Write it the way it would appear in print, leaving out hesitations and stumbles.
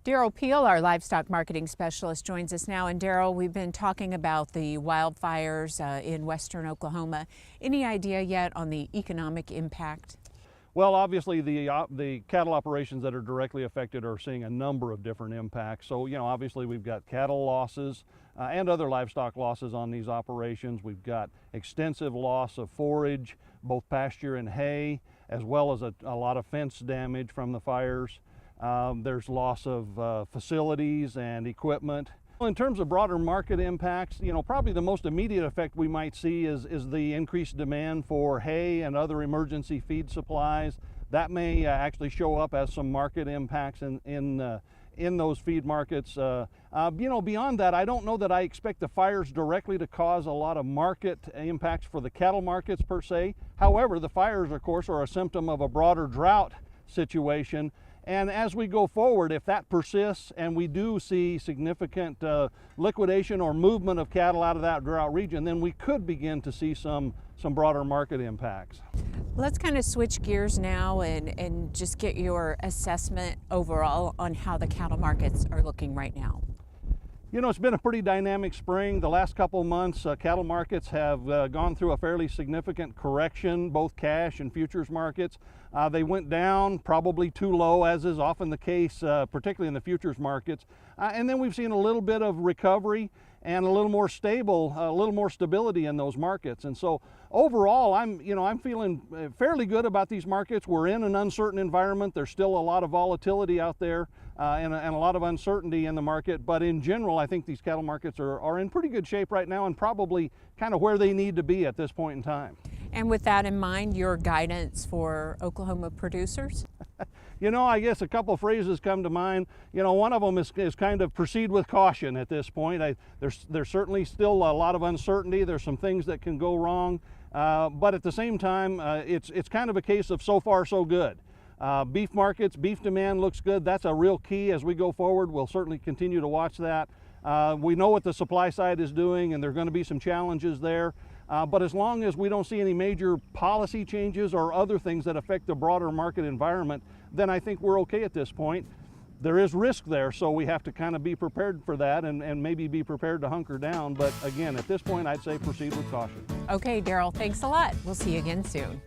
Derrell Peel, our livestock marketing specialist, joins us now. And Derrell, we've been talking about the wildfires in western Oklahoma. Any idea yet on the economic impact? Well, obviously the cattle operations that are directly affected are seeing a number of different impacts. So, obviously we've got cattle losses and other livestock losses on these operations. We've got extensive loss of forage, both pasture and hay, as well as a lot of fence damage from the fires. There's loss of facilities and equipment. In terms of broader market impacts, probably the most immediate effect we might see is the increased demand for hay and other emergency feed supplies. That may actually show up as some market impacts in those feed markets. Beyond that, I don't know that I expect the fires directly to cause a lot of market impacts for the cattle markets per se. However, the fires, of course, are a symptom of a broader drought situation. And as we go forward, if that persists and we do see significant liquidation or movement of cattle out of that drought region, then we could begin to see some broader market impacts. Let's kind of switch gears now and just get your assessment overall on how the cattle markets are looking right now. It's been a pretty dynamic spring. The last couple of months, cattle markets have gone through a fairly significant correction, both cash and futures markets. They went down probably too low, as is often the case, particularly in the futures markets. And then we've seen a little bit of recovery and a little more stability in those markets. And so overall, I'm feeling fairly good about these markets. We're in an uncertain environment. There's still a lot of volatility out there and a lot of uncertainty in the market. But in general, I think these cattle markets are in pretty good shape right now and probably kind of where they need to be at this point in time. And with that in mind, your guidance for Oklahoma producers? I guess a couple phrases come to mind. One of them is kind of proceed with caution at this point. There's certainly still a lot of uncertainty. There's some things that can go wrong. But at the same time, it's kind of a case of so far so good. Beef markets, beef demand looks good. That's a real key as we go forward. We'll certainly continue to watch that. We know what the supply side is doing, and there are going to be some challenges there. But as long as we don't see any major policy changes or other things that affect the broader market environment, then I think we're okay at this point. There is risk there, so we have to kind of be prepared for that and maybe be prepared to hunker down. But again, at this point, I'd say proceed with caution. Okay, Derrell, thanks a lot. We'll see you again soon.